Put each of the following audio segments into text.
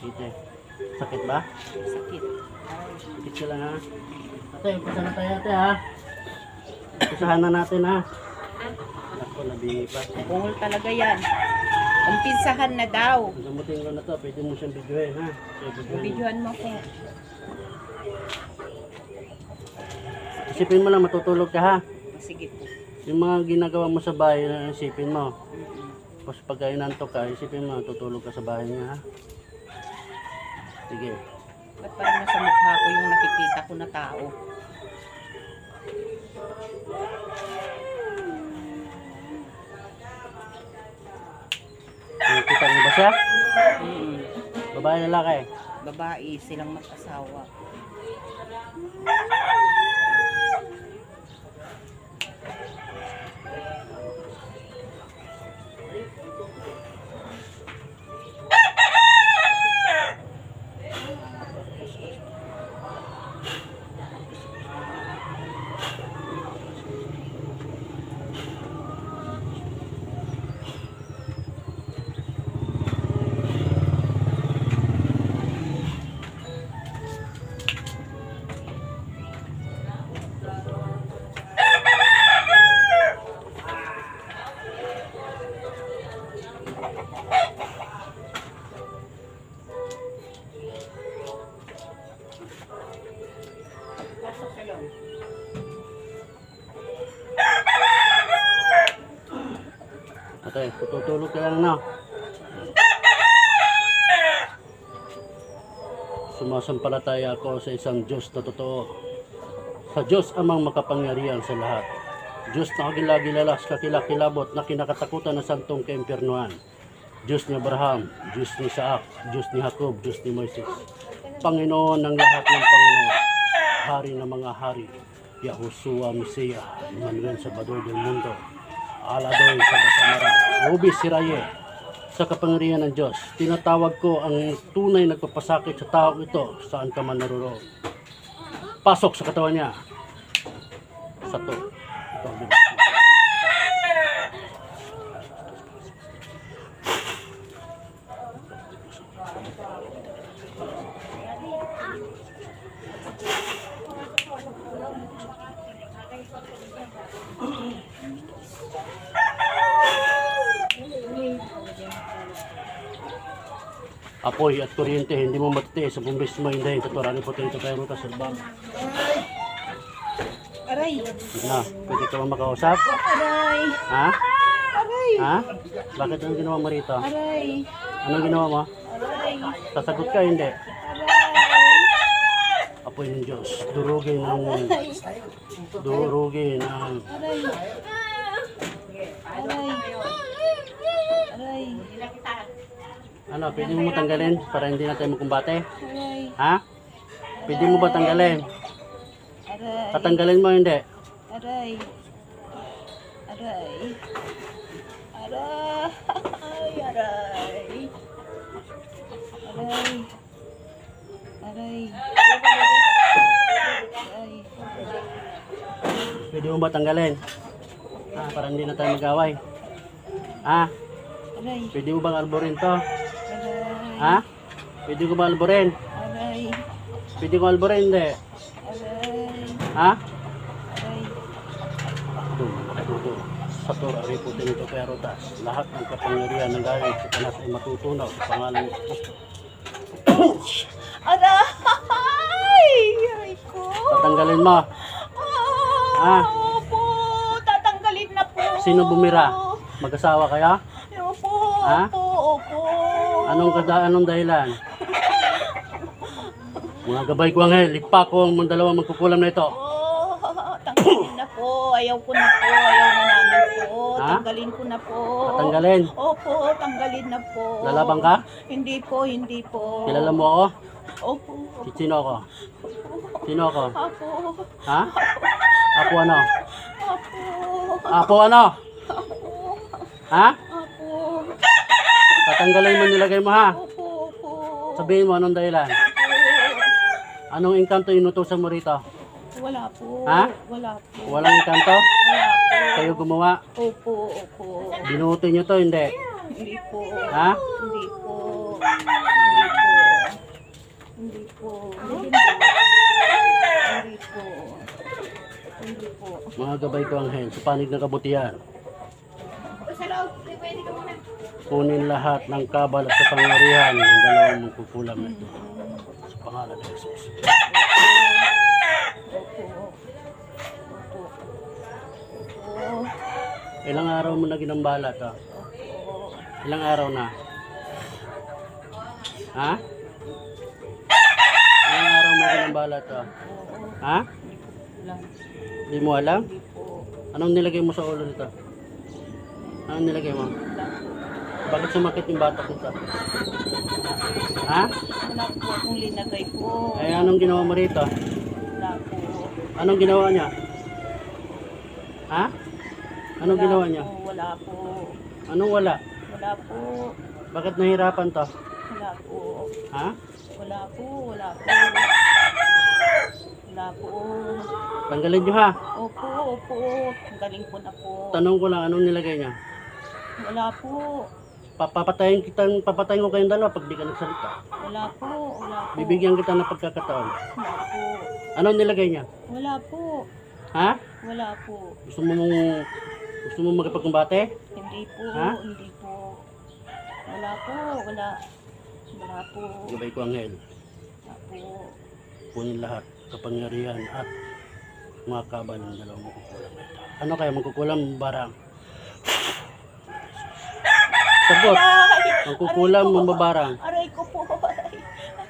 Ite. Sakit ba? Sakit. Sakit ka lang ha. Ate, umpisa na tayo ate ha. Umpisahan na natin ha. Ako, nabipat. Bungol talaga yan. Umpisahan na daw. Gamutin ko na to. Pwede mo siyang videoin ha. Videohan mo ko. Isipin mo lang matutulog ka ha. Sige po. Yung mga ginagawa mo sa bahay, isipin mo. Tapos pagka inantok ka, isipin mo tutulog ka sa bahay niya ha. Sige. Ba't parang nasa mukha ko yung nakikita ko na tao? Nakikita niyo ba siya? Mm. Babae, lalaki? Babae, silang mag-asawa. Okay, tutulog ka lang na. Sumasampalataya ako sa isang Diyos na totoo. Sa Diyos amang makapangyarihan sa lahat. Diyos na kagilagilala sa kakilakilabot na kinakatakutan ng santong kaimpirnuhan. Diyos ni Abraham, Diyos ni Isaac, Diyos ni Jacob, Diyos ni Moises. Panginoon ng lahat ng Panginoon. Hari ng mga hari. Yahushua Mesiya, Emmanuel Salvador del Mundo. Aladoy sa Basamara, Ubis Siraye, sa kapangyarihan ng Diyos. Tinatawag ko ang tunay nagpapasakit sa taong ito, saan ka man naroroon. Pasok sa katawan niya. Sa to. Ito ang bilis. Apoy at kuryente, hindi mo matitiis sa bumbis mo, hindi. Tuturani po tayo kayo sa salbang. Aray! Na, pwede ka ba makausap? Aray! Ha? Aray! Ha? Bakit anong ginawa mo rito? Aray! Anong ginawa mo? Aray! Sasagot ka, hindi. Aray! Apoy ng Diyos. Durugin ng... Durugin ng... Aray! Aray! Aray! Ano, pwede mo tanggalin para hindi na tayo magkumbate? Aray! Ha? Pwede mo ba tanggalin? Aray! Tatanggalin mo, hindi. Aray! Aray! Aray! Aray! Aray! Aray! Aray! Pwede mo ba tanggalin? Ha? Para hindi na tayo mag-away. Ha? Aray! Pwede mo bang alburin to? Aray! Ha? Pwede ko ba alburin? Aray! Pwede ko alburin, hindi. Aray! Ha? Aray! Tuto. Sa Torah, riputin ito kaya rotas. Lahat ng kapangyarihan ng galing sa kanas ay matutunaw sa pangalan ng Kristo. Aray! Aray ko! Tatanggalin mo. Ah. Opo! Tatanggalin na po! Sino bumira? Mag-asawa kaya? Opo! Ha? Opo! Anong dahilan? Mga gabay ko ang lipa ko ang dalawang magkukulam na ito. Oh, tanggalin na po. Ayaw ko na po. Ayaw na namin po. Ha? Tanggalin ko na po. Tatanggalin. Opo, tanggalin na po. Lalabang ka? Hindi po, hindi po. Kilala mo ako? Opo. Sino ako? Sino ako? Apo. Ha? Apo ano? Apo. Apo ano? Apo. Ha? Apo. Tatanggalin mo nilagay mo ha? Opo, opo. Sabihin mo anong dahilan? Anong engkanto inutusan mo rito? Wala po. Ha? Wala po. Walang engkanto? Wala po. Kayo gumawa? Opo, opo. Binuti nyo to, hindi? Hindi po. Ha? Hindi po. Hindi po. Hindi po. Hindi po. Mga gabay ko anghel, sa panig ng kabutihan. Kunin lahat ng kabal at kapangyarihan ng dalawang magkukulam na ito. Sa pangalan ng Jesus. Ilang araw mo na ginambala to? Ilang araw na? Ha? Ilang araw mo na ginambala to? Ha? Hindi mo alam? Anong nilagay mo sa ulo nito? Anong nilagay mo? Bakit sumakit yung batok nito? Ha? Wala po akong linagay po. Ay, anong ginawa mo rito? Wala po. Anong ginawa niya? Ha? Anong Wala ginawa po, niya? Wala po. Anong wala? Wala po. Bakit nahirapan to? Wala po. Ha? Wala po. Wala po. Wala po. Tanggalin niyo ha. Opo, opo. Ang galing po na po. Tanong ko lang, anong nilagay niya? Wala po. Papatayin ko kayong dalawa pag di ka nagsalita. Wala po. Wala po. Bibigyan kita ng pagkakataon. Wala po. Anong nilagay niya? Wala po. Ha? Wala po. Gusto mo magpagkumbate? Hindi po. Ha? Hindi po. Wala po. Wala. Wala po. Gabay ko anghel. Wala po. Kunin lahat, kapangyarihan at mga kabal ng dalawang magkukulam na ito. Ano kaya magkukulam barang? Sagot! Magkukulam ng babarang. Aray ko po. Aray.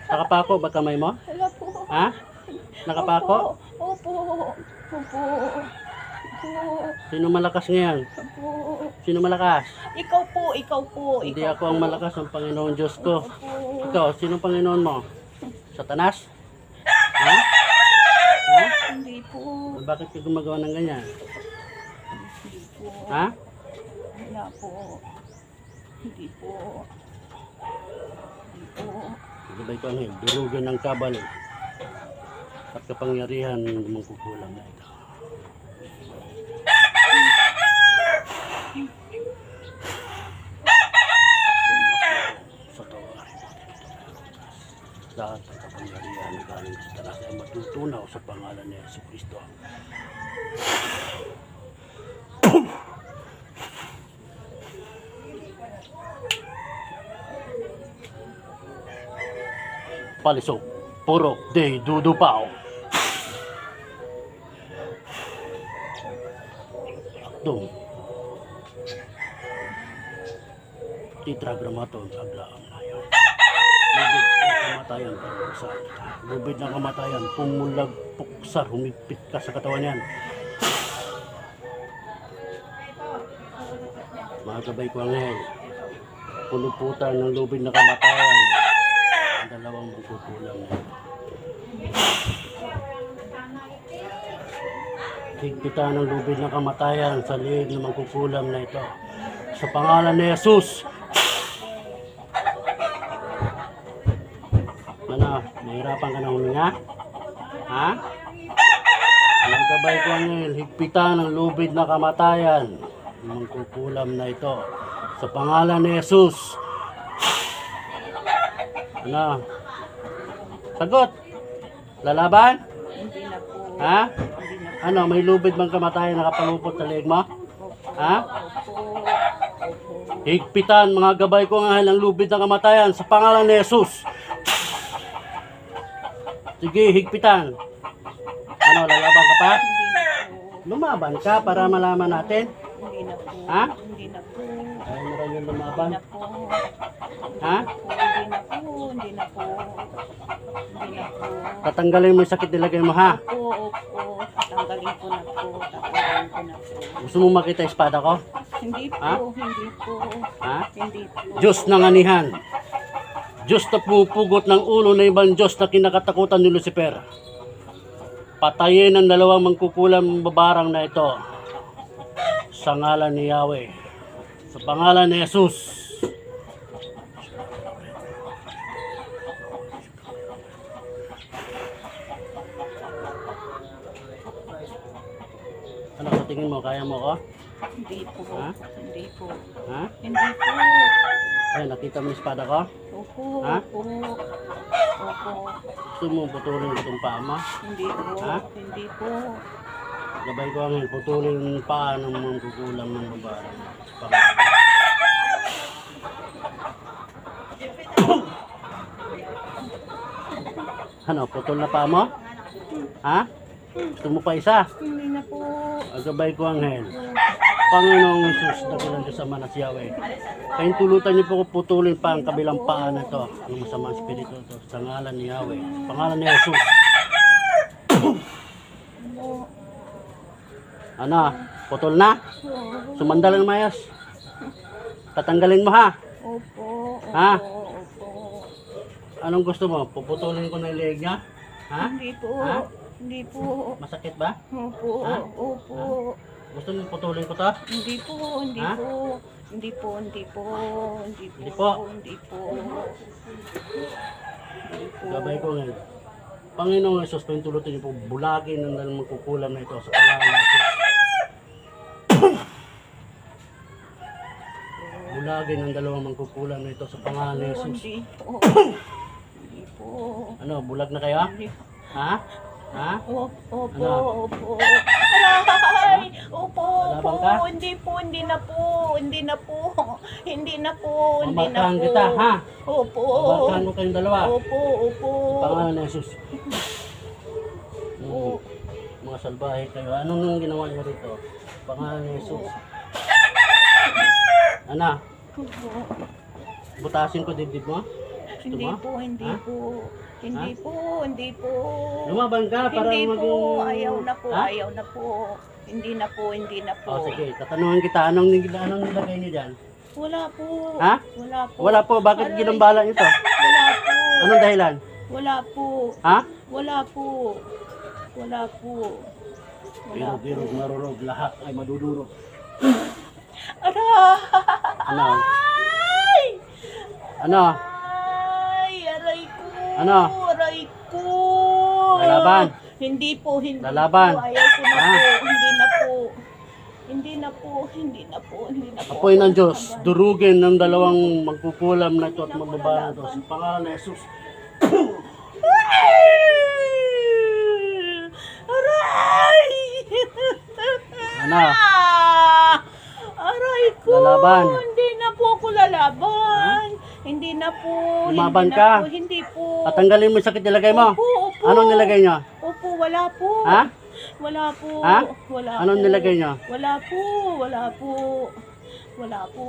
Nakapako ba kamay mo? Wala po. Ha? Nakapako? Opo. Opo. Opo. Sino malakas ngayon? Opo. Sino malakas? Ikaw po. Ikaw po. Hindi Ikaw ako ang malakas, ang Panginoon Diyos ko. Opo. Ikaw, sino Panginoon mo? Satanas? Ha? Ha? Hindi po. Bakit ka gumagawa ng ganyan? Hindi po. Ha? Wala po. Hindi po. Hindi po. Gabay ko anghel, durugin ng kabal at kapangyarihan ng magkukulam na ito. Sa tawarin natin ito. Lahat ng kapangyarihan na galing sa talas ay matutunaw sa pangalan ni Yesu Cristo. Palisok, purok, day, dudupaw. Akdong. Tetragrammaton, aglaang na yun. Lubid ng kamatayan, sa lubid ng kamatayan, pumulag, puksar, humigpit ka sa katawan yan. Mga gabay ko anghel, puluputan ng lubid na kamatayan. Ang dalawang magkukulam na ito. Higpitan ng lubid ng kamatayan sa liig ng magkukulam na ito. Sa pangalan ni Jesus. Ano, nahirapan ka na huminga? Ha? Ang gabay ko anghel, higpitan ng lubid ng kamatayan ng magkukulam na ito. Sa pangalan ni Jesus. Ano? Sagot. Lalaban? Hindi na po. Ha? Hindi na po. Ano, may lubid bang kamatayan nakapalupot sa leeg mo? Ha? Opo. Opo. Higpitan, mga gabay ko nga ang lubid ng kamatayan sa pangalan ni Jesus. Sige, higpitan. Ano, lalaban ka pa? Hindi na po. Lumaban ka para malaman natin. Hindi na po. Ha? Hindi na po. Ayaw mo rin yung lumaban. Hindi na po. Ha? Hindi na po. Hindi na po. Hindi na po. Tatanggalin mo yung sakit nilagay mo, ha? Opo. Opo. Tatanggalin ko na po. Tatanggalin ko na po. Gusto mo makita yung espada ko? Hindi po. Ha? Hindi po. Ha? Hindi po. Diyos ng anihan. Diyos na pumupugot ng ulo ng ibang Diyos na kinakatakutan ni Lucifer. Patayin ang dalawang mangkukulam babarang na ito. Sa ngalan ni Yahweh. Sa pangalan ni Jesus. Ano sa tingin mo? Kaya mo ko? Hindi po. Ha? Hindi po. Ha? Hindi po. Ayan, nakita mo yung espada ko? Opo, Ha? opo. Opo. Gusto mo putulin ko itong paa mo? Hindi po. Ha? Hindi po. Gabay ko ang putulin yung paa ng mga kukulang ng babae. Ano, putol na paa mo? Ha? Gusto mo pa isa? Hindi na po. Gabay ko ang hel. Panginoong Jesus, dakilang Diyos Ama na si Yahweh. Kayong tulutan niyo po ko putulin pa ang kabilang paa na ito. Ang masamang espiritu ito. Sa ngalan ni Yahweh. Sa pangalan ni Jesus. Opo. Ano? Putol na? Sumandal ang mayas. Tatanggalin mo ha? Opo. Ha? Opo. Anong gusto mo? Puputulin ko na yung leeg niya? Ha? Hindi po. Ha? Hindi po. Masakit ba? Opo. Ha? Opo. Gusto mo putulin ko to? Hindi po. Hindi Ha? po. Hindi po. Hindi po. Hindi po. Hindi po. Hindi po. Hindi po. Gabay ko ngayon. Panginoong Jesus, pintulutin niyo po bulagin ng dalawang magkukulam na ito sa pangalan ni Jesus. Bulagin ng dalawang magkukulam na ito sa pangalan ni Jesus. Hindi po. Hindi po. Ano, bulag na kayo? Hindi. Ha? Ha? Opo. Ano? Opo. Aray! Opo. Lalaban Opo. ka? Hindi po. Hindi na po. Hindi na po. Hindi na po. Hindi na Mamarkahan po. kita, ha? Opo. Babarkahan mo kayong dalawa. Opo. Opo. Pangalan ni Jesus. Opo. Mga salbahe kayo. Ano nung ginawa niyo rito? Pangalan ni Jesus. Ano? Opo. Butasin ko dibdib mo? Hindi mo? po. Hindi Ha? po. Hindi po. Hindi po. Lumaban ka para Hindi maging... po. Ayaw na po. Ha? Ayaw na po. Hindi na po. Hindi na po. O sige, tatanungan kita. Anong nilagay niyo dyan? Wala po. Ha? Wala po. Wala po. Bakit Aray. ginambala niyo to? Wala po. Anong dahilan? Wala po. Ha? Wala po. Wala po. Wala po. Birog, marurog. Lahat ay madudurog. Aray! Ano? Ano? Ay! Aray ko! Ano? Aray ko! Lalaban? Hindi po, hindi Lalaban? po. Ayaw ko na Ha? po. Hindi na po. Hindi na po. Hindi na po. Hindi na po. Apoy ng Diyos, durugin ng dalawang magkukulam na ito at mababahan ito. Sa pangalan ni Jesus. Aray! Ano? Aray ko! Lalaban? Hindi na po ako lalaban. Hindi na po. Lumaban hindi ka? Na po, hindi po. Tatanggalin mo yung sakit nilagay mo? Opo, opo. Anong nilagay niyo? Opo, wala po. Ha? Wala po. Ha? Wala Anong po. nilagay niyo? Wala po. Wala po. Wala po.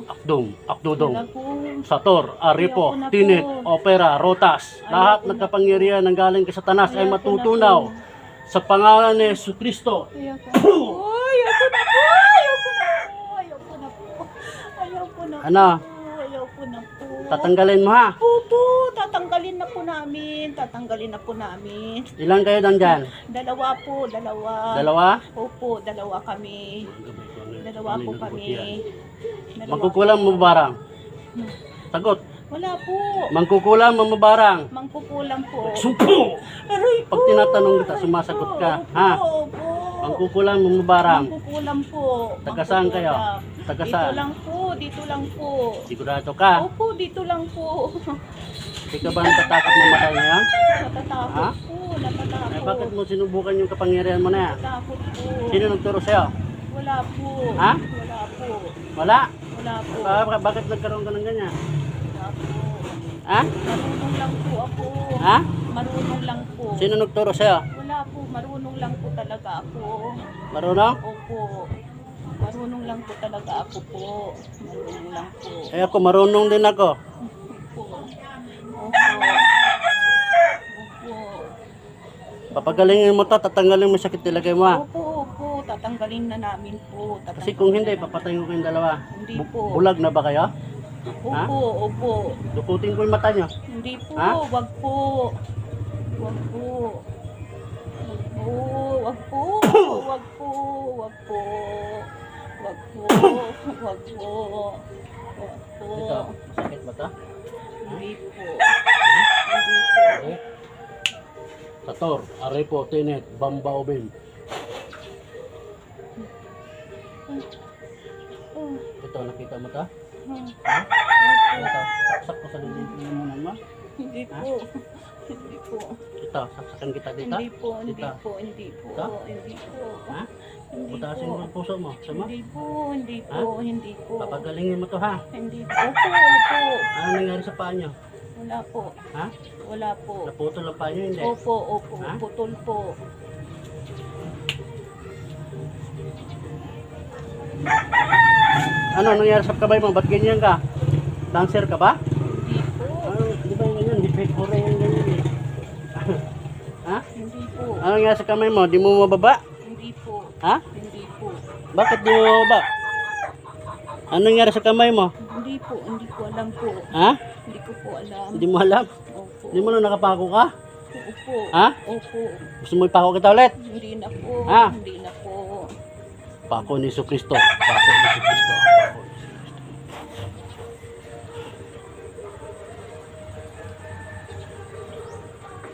Akdong, akdudong, Wala po. sator, aripo, Ayoko na po. tinit, opera, rotas. Lahat Ayoko ng na kapangyarihan ng galing kay Satanas ay Ayoko na matutunaw po. sa pangalan ni Jesucristo. Ayoko na po. Ayoko na po. Ayoko na po. Ayoko na po. Ayoko na po. Ano? Ayoko na po. Tatanggalin mo ha? Opo, tatanggalin na po namin. Tatanggalin na po namin. Ilan kayo nandyan? Dalawa po, dalawa. Dalawa? Opo, dalawa kami. Dalawa po kami. Dalawa. Mangkukulam mo barang? Sagot. Wala po. Mangkukulam mo barang? Mangkukulam po. Supo! Aray Pag tinatanong kita, sumasagot ka. Opo, Ha? Opo. Mangkukulam mo barang? Mangkukulam po. Taga saan kayo? Mangkukulam. Taga Dito saan? lang po, dito lang po. Sigurado ka? Opo, dito lang po. Di ka ba natatakot mamatay ngayon? Natatakot Ha? po, natatakot. Ay, bakit mo sinubukan yung kapangyarihan mo na yan? Natatakot po. Sino nagturo sa'yo? Wala po. Ha? Wala po. Wala? Wala po. Bakit nagkaroon ka ng ganyan? Wala po. Ha? Marunong lang po ako. Ha? Marunong lang po. Sino nagturo sa'yo? Wala po. Marunong lang po talaga ako. Marunong? Opo. Marunong lang po talaga ako po. Marunong lang po. Eh ako, marunong din ako. Opo. Opo. Opo. Papagalingin mo to, tatanggalin mo sakit nilagay mo ha. Opo, opo. Tatanggalin na namin po. Kasi kung hindi, papatayin ko kayong dalawa. Hindi po. Bulag na ba kayo? Ha? Opo, opo. Dukutin ko yung mata nyo. Hindi po. Ha? Wag po. Wag po. Wag po. Wag po. Wag po. Wag po. Wag po. Wag po. Wag po. Dito, masakit ba to? Hindi po. Hindi po. Eh? Sator, Arepo, Tinet, Bambaubin. Ito, nakita mo to? Ha? Ito, saksak ko sa lilimunan mo. Hindi Ha? po. Hindi po. Ito, saksakan kita dito. Hindi po, hindi Dito. po, hindi po, Ito? hindi po. Ha? Hindi Butasin mo po. ang puso mo. Sama? Hindi po, hindi po, hindi po. Papagalingin mo to ha. Hindi po. Opo, opo. Ano nangyari sa paa nyo? Wala po. Ha? Wala po. Naputol ang paa nyo, hindi? Opo, opo. Ha? Putol po. Ano nangyari sa kamay mo? Ba't ganyan ka? Dancer ka ba? Hindi po. Di ba yung ganyan? Hipit ko rin yung ganyan eh. Ha? Hindi po. Ano nangyari sa kamay mo? Di mo mababa? Hindi po. Ha? Hindi po. Bakit di mo mababa? Ano nangyari sa kamay mo? Hindi po. Hindi ko alam po. Ha? Hindi ko po alam. Hindi mo alam? Opo. Hindi mo na nakapako ka? Opo. Ha? Opo. Gusto mo ipako kita ulit? Hindi na po. Ha? Hindi na po. Pako ni Jesucristo. Pako ni Jesucristo. Pako ni Jesucristo.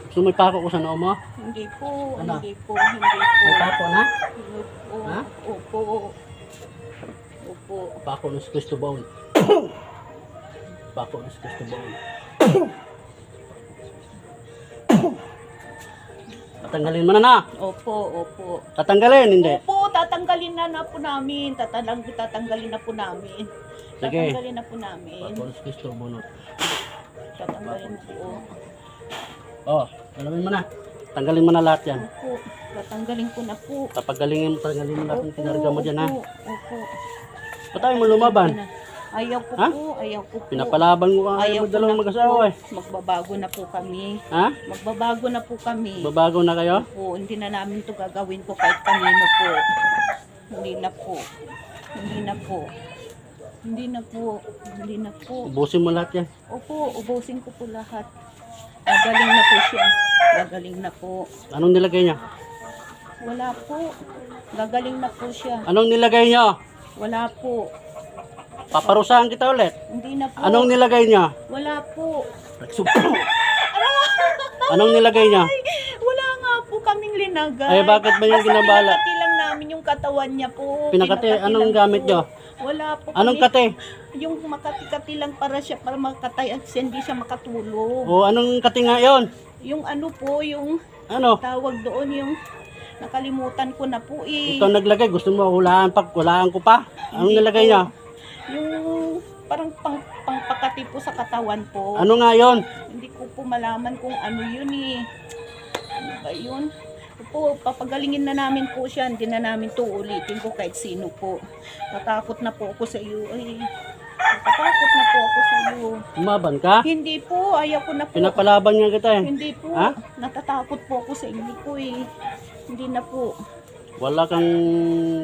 Gusto mo ipako ko sa noo mo? Hindi po. Ano? Hindi po. Hindi po. May pako na? Opo. Ha? Opo. Opo. Pako ni Jesucristo baon. Pako ni Jesucristo baon. Tatanggalin mo na. Opo. Opo. Tatanggalin, hindi. Opo, tatanggalin na po namin. Tatanggalin na po namin. Sige. Tatanggalin na po namin. Pako ni Jesucristo bunot. Tatanggalin po. Oh, alamin mo na. Tanggalin mo na lahat yan. Opo. Tatanggalin ko na po. Tapagalingin mo, tanggalin mo lahat ng kinarga mo dyan ha. Opo. Opo. Ba't tayo mo lumaban? Ayaw ko Ha? po. Ayaw ko po. Pinapalaban ko ka kayo Ayaw ko dalawang na mag-asawa po. eh. Magbabago na po kami. Ha? Magbabago na po kami. Babago na kayo? Po, hindi na namin to gagawin po kahit kanino po. Hindi na po. Hindi na po. Hindi na po. Hindi na po. Ubusin mo lahat yan. Opo, ubusin ko po lahat. Gagaling na po siya. Gagaling na po. Anong nilagay niya? Wala po. Gagaling na po siya. Anong nilagay niya? Wala po. Paparusahan kita ulit. Hindi na po. Anong nilagay niya? Wala po. Anong nilagay niya? Wala nga po kaming linagay. Ay, bakit ba yung Basta ginabala? pinakati lang namin yung katawan niya po. Pinakati, Pinakati anong lang gamit po. niyo? Wala po Anong kami. kate? Yung makati-kati lang para siya, para makatay at hindi siya makatulog. O anong kate nga yun? Yung ano po, yung Ano? tawag doon, yung nakalimutan ko na po eh. Ikaw naglagay. Gusto mo hulaan ko pa? Anong Hindi nilagay po. niya? Yung parang pangpakati po sa katawan po. Ano nga yun? Hindi ko po malaman kung ano yun eh. Ano ba yun? Po, papagalingin na namin po siya. Hindi na namin to ulitin ko kahit sino po. Natakot na po ako sa iyo. Ay, natakot na po ako sa iyo. Umaban ka? Hindi po, ayaw ko na po. Pinapalaban nga kita eh. Hindi po. Ha? Natatakot po ako sa inyo po eh. Hindi na po. Wala kang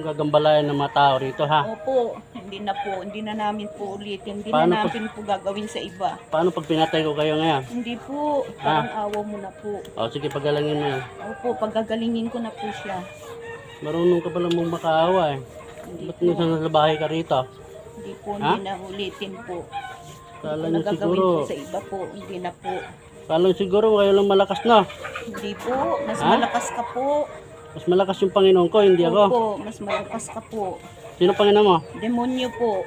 gagambalayan ng mga tao rito ha. Opo, hindi na po. Hindi na namin po ulitin. Hindi Paano na namin po gagawin sa iba. Paano pag pinatay ko kayo ngayon? Hindi po. Parang awa mo na po. O sige, pagalangin mo yan. Opo, pagagalingin ko na po siya. Marunong ka pala mong makaawa eh. Hindi Ba't po. minsan nasa bahay ka rito? Hindi po, Ha? hindi na ulitin po. Kala Hindi nyo na gagawin siguro, po sa iba po. Hindi na po. kala nyo siguro kayo lang malakas na. Hindi po. Mas Ha? malakas ka po. Mas malakas yung Panginoon ko, hindi ako. Opo, mas malakas ka po. Sino Panginoon mo? Demonyo po.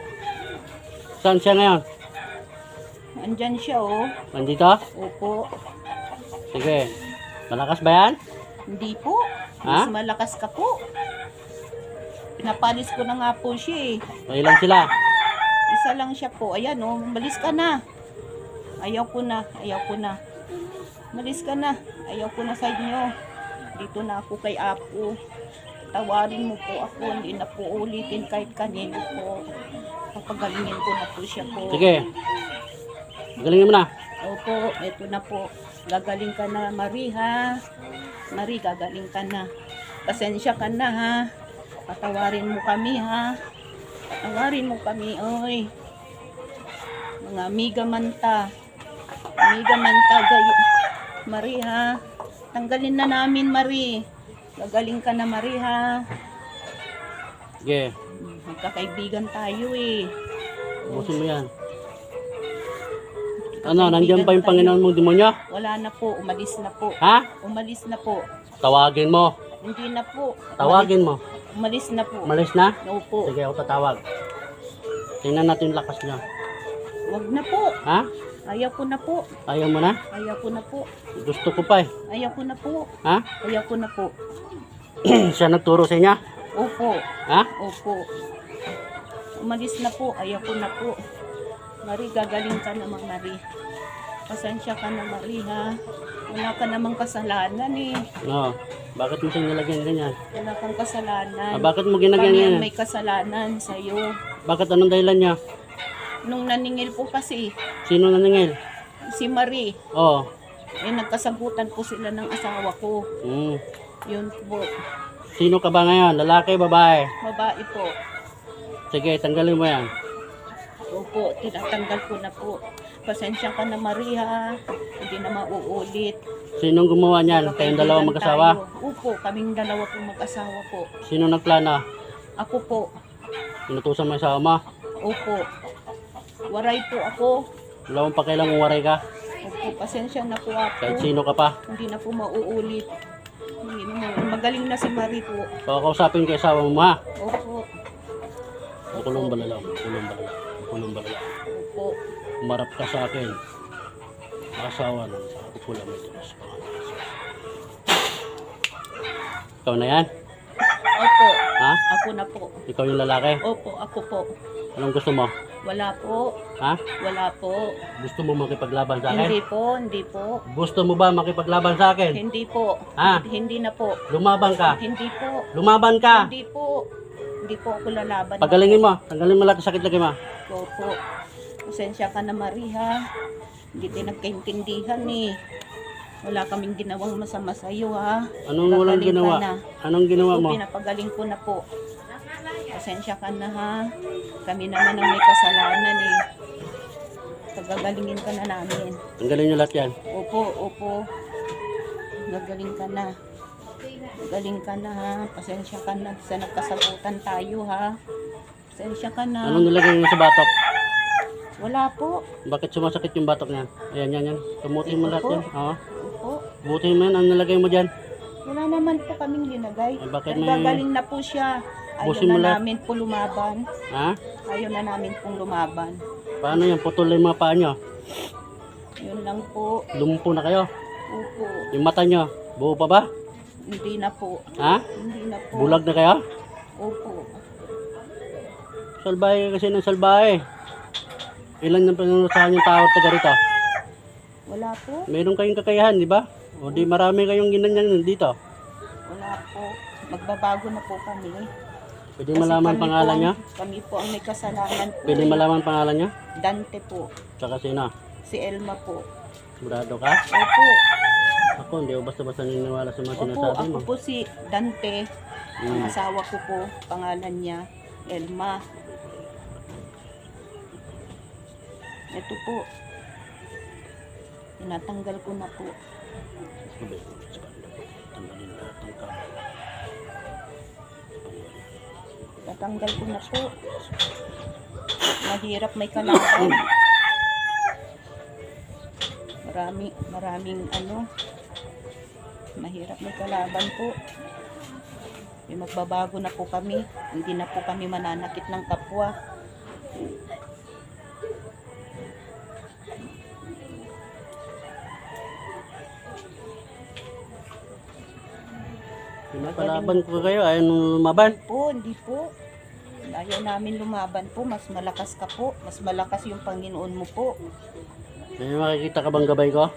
Saan siya ngayon? Andyan siya oh. Nandito? Opo. Sige. Malakas ba yan? Hindi po. Mas Ha? malakas ka po. Pinapalis ko na nga po siya eh. Ilan sila? Isa lang siya po. Ayan oh, malis ka na. Ayaw ko na. Ayaw ko na. Malis ka na. Ayaw ko na sa inyo. Dito na ako kay Apo. Tawarin mo po ako. Hindi na po ulitin kahit kanino po. Papagalingin ko na po siya po. Sige. Galingin mo na. Opo, eto na po. Gagaling ka na, Marie, ha? Marie, gagaling ka na. Pasensya ka na, ha? Patawarin mo kami, ha? Patawarin mo kami, oy. Mga amiga manta. Amiga manta, gayo. Marie, ha? Tanggalin na namin, Marie. Gagaling ka na, Marie, ha? Sige. Magkakaibigan tayo, eh. Ubusin mo yan. Ano, nandiyan pa yung Panginoon mong demonyo? Wala na po, umalis na po. Ha? Umalis na po. Tawagin mo. Hindi na po. Tawagin mo. Umalis na po. Malis na? Opo. Sige, ako tatawag. Tingnan natin yung lakas niya. Wag na po. Ha? Ayaw ko na po. Ayaw mo na? Ayaw ko na po. Gusto ko pa eh. Ayaw ko na po. Ha? Ayaw ko na po. Siya nagturo sa inyo? Opo. Ha? Opo. Umalis na po. Ayaw ko na po. Marie, gagaling ka naman, Marie. Pasensya ka na, Marie, ha? Wala ka namang kasalanan eh. No. Bakit mo siya nilagyan ganyan? Wala kang kasalanan. Bakit mo ginagyan Kami ang yan? may kasalanan sa'yo. Bakit anong dahilan niya? Nung naningil po kasi, Sino naningil? si Marie, Oo. nagkasagutan po sila ng asawa ko. Mm. Yun po. Sino ka ba ngayon? Lalaki, babae? Babae po. Sige, tanggalin mo yan. Opo, tinatanggal ko na po. Pasensya ka na, Marie, ha? Hindi na mauulit. Sinong gumawa niyan? Kayong dalawa Magkaibigan mag-asawa? tayo. Opo, kaming dalawa po mag-asawa po. Sino nagplano? Ako po. Inutusan mo yung asawa mo? Opo. Waray po ako. Wala mong pakialam kung waray ka? Opo, pasensya na po ako. Kahit sino ka pa? Hindi na po mauulit. Hindi na, magaling na si Marie po. Pakausapin ko yung asawa mo ha? Opo. Makulong balala. Makulong balala. Makulong balala. Opo. Umarap ka sa akin. Asawa na. Ako pula may tulos. Ikaw na yan? Opo. Ha? Ako na po. Ikaw yung lalaki? Opo, ako po. Anong gusto mo? Wala po. Ha? Wala po. Gusto mo makipaglaban sa akin? Hindi po, hindi po. Gusto mo ba makipaglaban sa akin? Hindi po. Ha? Hindi na po. Lumaban ka? Hindi po. Lumaban ka? Hindi po. Hindi po ako lalaban. na Pagalingin mo. Tanggalin mo lahat ng sakit lagi mo. po. Opo. Pasensya ka na, Marie, ha? Hindi tayo nagkaintindihan eh. Wala kaming ginawang masama sa iyo, ha? Anong walang Gagaling ka ginawa? na. Anong ginawa So, mo? pinapagaling ko na po. Pasensya ka na, ha? Kami naman ang may kasalanan eh. Pagagalingin ka na namin. Tanggalin nyo lahat yan. Opo, opo. Gagaling ka na. Gagaling ka na, ha? Pasensya ka na sa nagkasagutan tayo, ha? Pasensya ka na. Anong nilagay mo sa batok? Wala po. Bakit sumasakit yung batok niya? Ayan, yan, yan. Tumutin mo lahat yan. Oo. Opo. Butin mo yan. Anong nilagay mo dyan? Wala naman po kaming linagay. Ay, bakit Pero may- gagaling na po siya. Ayaw Busin mo na lahat. namin po lumaban. Ha? Ayaw na namin pong lumaban. Paano yan? Putol yung mga paa nyo. Yun lang po. Lumpo na kayo. Opo. Yung mata nyo. Buo pa ba? Hindi na po. Ha? Hindi na po. Bulag na kayo? Opo. Salbahe kasi ng salbahe. Ilan yung panunusahan yung tao taga rito? Wala po. Meron kayong kakayahan, di ba? O di marami kayong ginanyan dito. Wala po. Magbabago na po kami. Pwede Kasi malaman kami pangalan po, nyo? Kami po ang may kasalanan po. Pwede malaman pangalan nyo? Dante po. Tsaka sino? Si Elma po. Sigurado ka? Opo. Ako, hindi ako basta-basta naniniwala sa mga Opo, sinasabi ako mo. po si Dante. Ang Mm. asawa ko po, pangalan niya, Elma. Ito po. Tinatanggal ko na po. Tanggalin lahat ng kabal. Tinatanggal ko na po. Mahirap may kalaban. Maraming ano. Mahirap may kalaban po. Magbabago na po kami. Hindi na po kami mananakit ng kapwa. Pinapalaban ko kayo, ayaw nung lumaban. Po, hindi po. Ayaw namin lumaban po. Mas malakas ka po. Mas malakas yung Panginoon mo po. May makikita ka bang gabay ko?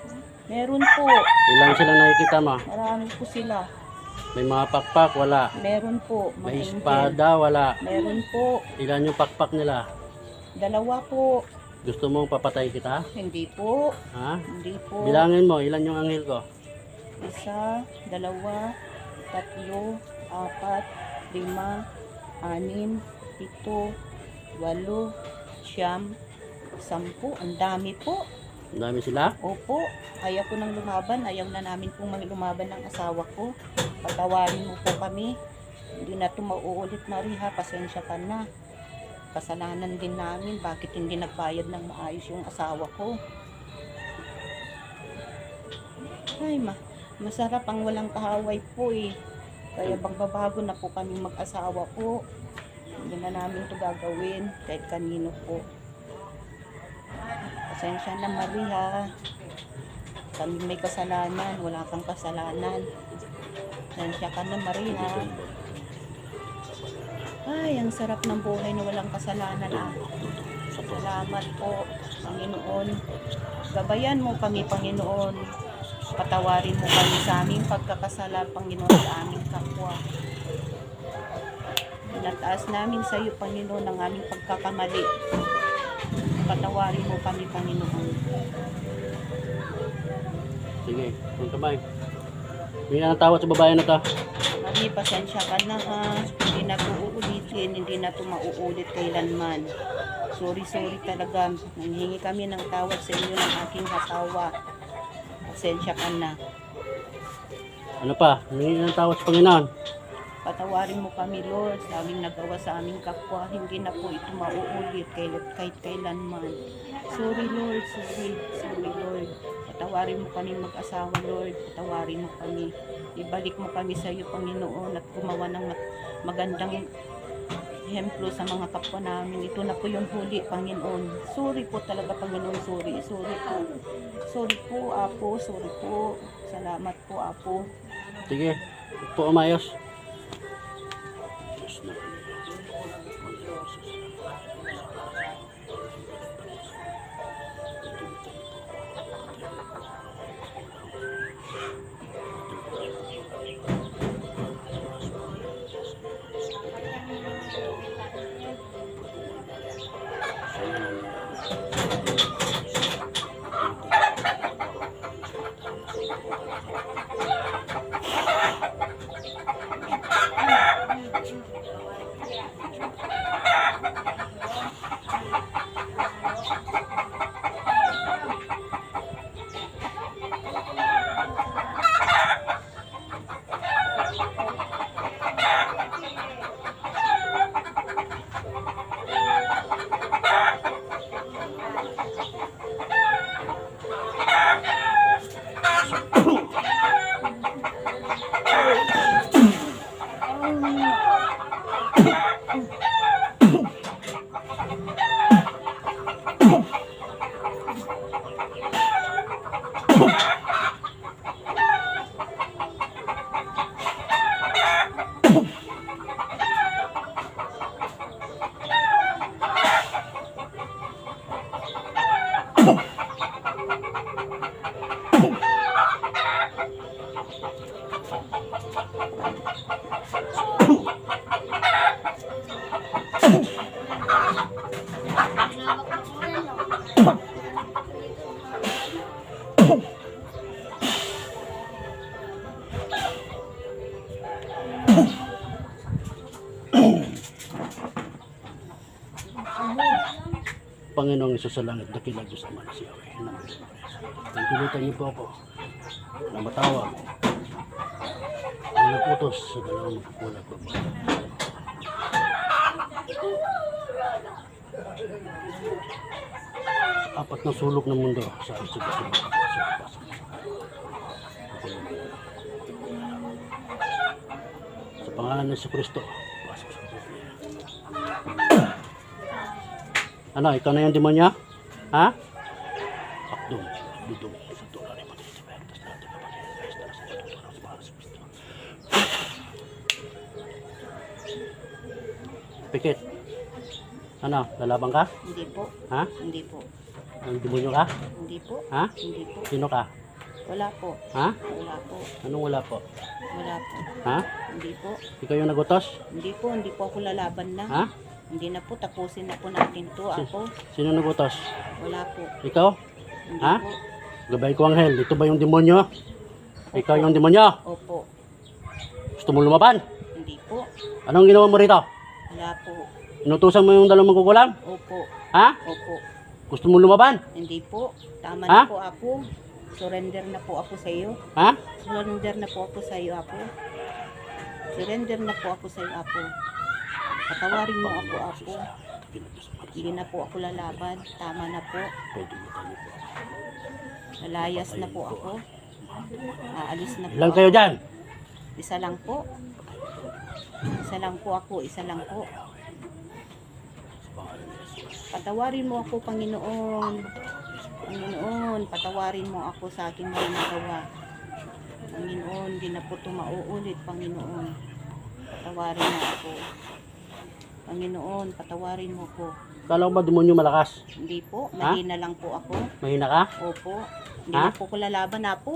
Meron po. Ilang sila nakikita mo? Marami po sila. May mga pakpak, wala. Meron po. Mga May angel. espada, wala. Meron po. Ilan yung pakpak nila? Dalawa po. Gusto mong papatay kita? Hindi po. Ha? Hindi po. Bilangin mo, ilan yung anghel ko? Isa, dalawa, tatlo, apat, lima, anim, pito, walo, siyam, sampu. Ang dami po. Ang dami sila? Opo, ayaw ko nang lumaban. Ayaw na namin pong lumaban ng asawa ko. Patawarin mo po kami. Hindi na ito mauulit na rin, ha. Pasensya ka na. Kasalanan din namin. Bakit hindi nagbayad ng maayos yung asawa ko? Ay, masarap ang walang kahaway po eh. Kaya magbabago na po kami mag-asawa po. Hindi na namin ito gagawin kahit kanino po. Pasensya na, Maria. Kami may kasalanan. Wala kang kasalanan. Pasensya ka na, Maria. Ay, ang sarap ng buhay na walang kasalanan. Salamat po, Panginoon. Gabayan mo kami, Panginoon. Patawarin mo kami sa aming pagkakasala, Panginoon, sa aming kapwa. Pinataas namin sa iyo, Panginoon, ang aming pagkakamali. Patawarin mo kami, Panginoon. Sige, kung kamay. May natawat sa babae na to. Mami, pasensya ka na ha. Hindi na ito uulitin, hindi na ito mauulit kailanman. Sorry talaga. Nanghingi kami ng tawad sa inyo ng aking asawa. Pasensya ka na. Ano pa? May natawat sa Panginoon. Patawarin mo kami, Lord, sa aming nagawa sa aming kapwa. Hindi na po ito mauulit kahit kailanman. Sorry, Lord. Sorry, Lord. Patawarin mo kami mag-asawa, Lord. Patawarin mo kami. Ibalik mo kami sa iyo, Panginoon, at gumawa ng magandang ehemplo sa mga kapwa namin. Ito na po yung huli, Panginoon. Sorry po talaga, Panginoon. Sorry po. Sorry po, Apo. Sorry po. Salamat po, Apo. Sige, po umayos. Panginoong Isus sa langit, dakilang Diyos Ama na si Yahweh. Pagpilitan niyo po ako na matawag ang naputos sa dalawang magkukulang ko. Apat na sulok ng mundo sa isip at sa pangalan ng Kristo. Ano, ikaw na yung demonyo? Ha? Akdong, dudong, sa tulad ni Pati sa Pektas natin kapatid. Pesta na sa tulad sa pangalan sa Kristo. Pikit. Ano, lalaban ka? Hindi po. Ha? Hindi po. Ang demonyo ka? Hindi po. Ha? Hindi po. Sino ka? Wala po. Ha? Wala po. Anong wala po? Wala po. Ha? Hindi po. Ikaw yung nagutos? Hindi po. Hindi po ako lalaban na. Ha? Hindi na po. Tapusin na po natin to. Ako. Sino nagutos? Wala po. Ikaw? Hindi Ha? po. Gabay ko Anghel, ito ba yung demonyo? Ikaw yung demonyo? Opo. Gusto mo lumaban? Hindi po. Anong ginawa mo rito? Wala po. Inutusan mo yung dalawang magkukulam? Opo. Ha? Opo. Gusto mo lumaban? Hindi po. Tama Ha? na po, Apo. Surrender na po ako sa iyo. Ha? Surrender na po ako sa iyo, Apo. Surrender na po ako sa iyo, Apo. Patawarin mo ako, Apo. Hindi na po ako lalaban. Tama na po. Lalayas na po ako. Aalis na po Ilan ako. kayo dyan? Isa lang po. Isa lang po ako. Isa lang po. Patawarin mo ako, Panginoon. Panginoon, patawarin mo ako sa aking mga nagawa. Panginoon, di na po ito mauulit, Panginoon. Patawarin mo ako. Panginoon, patawarin mo ko. Kala ko ba demonyo malakas? Hindi po, mahina lang po ako. Mahina ka? Opo. Hindi Ha? na po ko lalaban na po.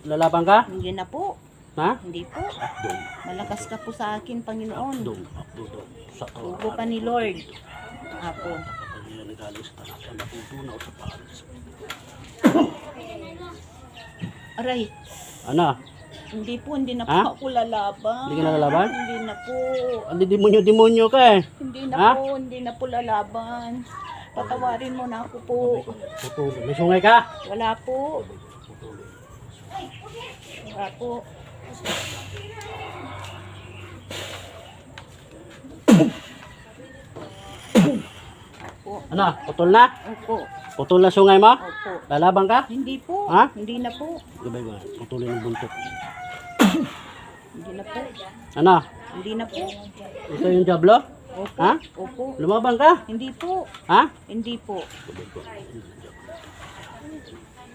Lalaban ka? Hindi na po. Ha? Hindi po. Akdong. Malakas ka po sa akin, Panginoon. Akdong. Akdong. Sa Tugo pa ni Lord. Apo. Kapangyarihan ng galing sa taas na natutunaw sa pahalas. Aray, Ano? hindi na po Ha? ako lalaban. Hindi ka na lalaban? Hindi na po. Andi demonyo ka eh. Hindi Ha? na po lalaban. Patawarin mo na ako po. Putulog. May sungay ka? Wala po. Wala po. Opo. Ano? Putol na? Opo. Putol na sungay mo? Opo. Lalaban ka? Hindi po. Ha? Hindi na po. Gabay ba? Putulin ng buntot. Hindi na po. Ano? Hindi na po. Ito yung Diablo? Opo. Ha? Opo. Lumaban ka? Hindi po. Ha? Hindi po.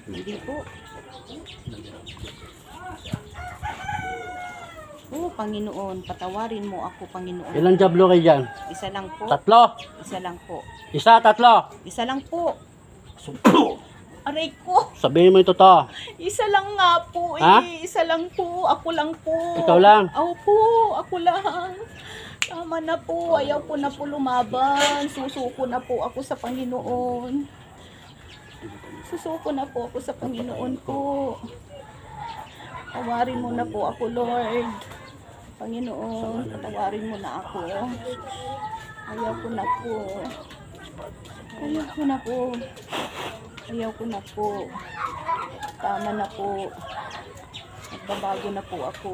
Hindi po. Oh, Panginoon, patawarin mo ako, Panginoon. Ilang Diablo kayo dyan? Isa lang po. Tatlo? Isa lang po. Isa, tatlo? Isa lang po. Sumpo. Aray ko. Sabihin mo yung totoo. Isa lang nga po eh. Ha? Isa lang po. Ako lang po. Ikaw lang? Opo, ako lang. Tama na po. Ayaw ko na po lumaban. Susuko na po ako sa Panginoon. Susuko na po ako sa Panginoon ko. Tawarin mo na po ako, Lord. Panginoon, patawarin mo na ako. Ayaw ko na po. Ayaw ko na po. Ayaw ko na po. Tama na po. Nagbabago na po ako.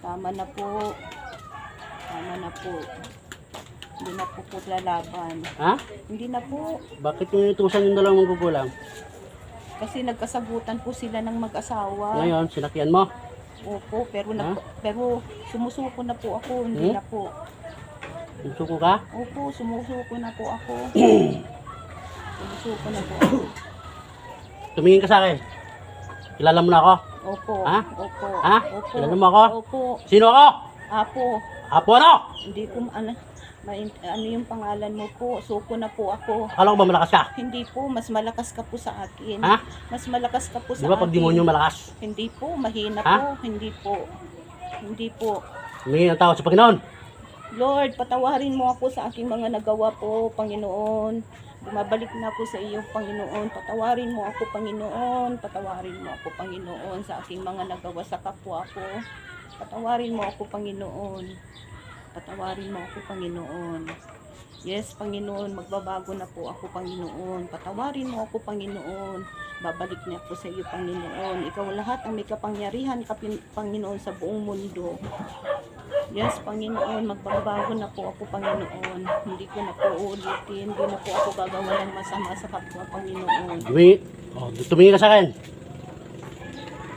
Tama na po. Tama na po. Hindi na po lalaban. Ha? Hindi na po. Bakit yung itusan yung dalawang magugulang? Kasi nagkasagutan po sila ng mag-asawa. Ngayon, sinakyan mo? Opo, pero, Ha? pero sumusuko na po ako. Hindi Hmm? na po. Susuko ka? Opo, sumusuko na po ako. Sumusuko na po ako. Tumingin ka sa akin. Kilala mo na ako? Opo. Ha? Opo. Ha? Opo. Kilala mo ako? Opo. Sino ako? Apo. Apo ano? Hindi ko ano yung pangalan mo po. Suko na po ako. Akala ko ba malakas ka? Hindi po, mas malakas ka po sa akin. Ha? Mas malakas ka po Di sa ba pag akin. demonyo malakas? Hindi po, mahina Ha? po. Hindi po. Hindi po. Tumingin ang tao sa Panginoon. Lord, patawarin mo ako sa aking mga nagawa po, Panginoon. Bumabalik na ako sa iyo, Panginoon. Patawarin mo ako, Panginoon. Patawarin mo ako, Panginoon, sa aking mga nagawa sa kapwa ko. Patawarin mo ako, Panginoon. Patawarin mo ako, Panginoon. Yes, Panginoon, magbabago na po ako, Panginoon. Patawarin mo ako, Panginoon. Babalik na ako sa iyo, Panginoon. Ikaw lahat ang may kapangyarihan, Panginoon, sa buong mundo. Yes, Panginoon, magbabago na po ako, Panginoon. Hindi ko na po ulitin. Hindi na po ako gagawa ng masama sa kapwa, Panginoon. Tumingin ka sa akin.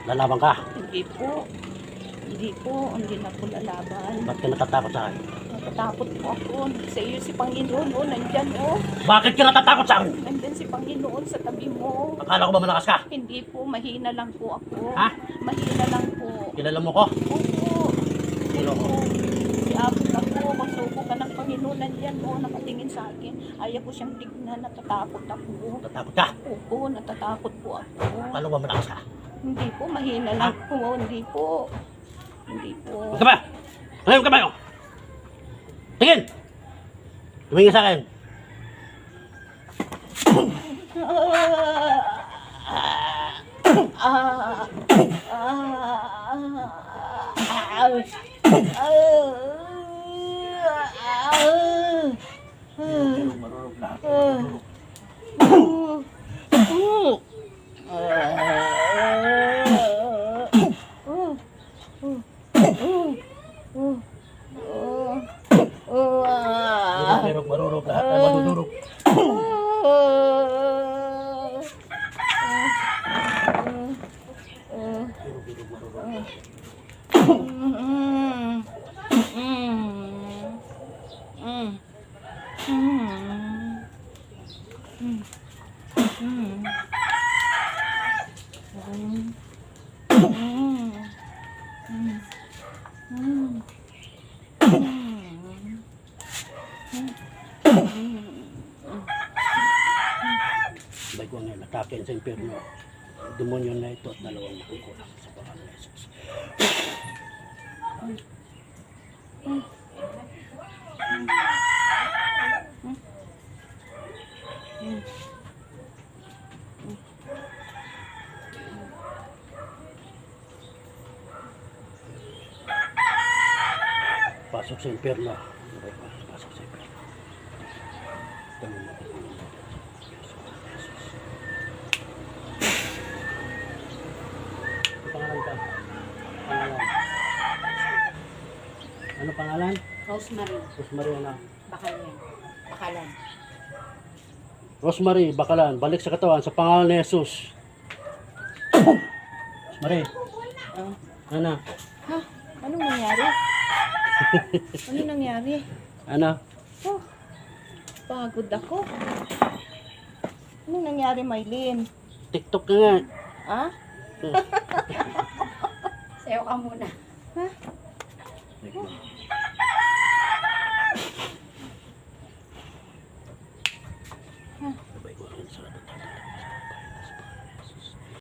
Lalaban ka. Hindi po. Hindi po. Hindi na po lalaban. Ba't ka natatakot sa akin? Natatakot po ako. Sa iyo si Panginoon, oh. Nandyan, oh. Bakit ka natatakot sa akin? Nandyan si Panginoon sa tabi mo. Akala ko ba malakas ka? Hindi po. Mahina lang po ako. Ha? Mahina lang po. Kilala mo ko? Opo. Sino ko? Si Apo na po, magsuko ka ng Panginoon, nandyan mo, nakatingin sa akin. Ayaw ko siyang tignan, natatakot ako. Natatakot ka? Opo, natatakot po ako. Akala ko ba malakas ka? Hindi po, mahina lang po, hindi po. Hindi po. Huwag ka ba? Ngayon ka ba yun? Tingin! Tumingin ka sa akin. Marunong lahat. Marunong lahat. Ay, madudurog. sa impyerno. Demonyo na ito at dalawang makukulang sa pangalan ni Jesus. Pasok sa impyerno. Pasok sa impyerno. Dalawang makukulang na ito. Pangalan ka? Pangalan. Ano pangalan? Rosemary, Rosemary na. Bakalan. Bakalan. Rosemary, Bakalan, balik sa katawan sa pangalan ni Jesus. Rosemary, Ah, ano? ha? Anong nangyari? Ano nangyari? Ano? Oh, pagod ako. Anong nangyari, Maylin? TikTok ka nga. Ha? Sayo ka muna. Ha?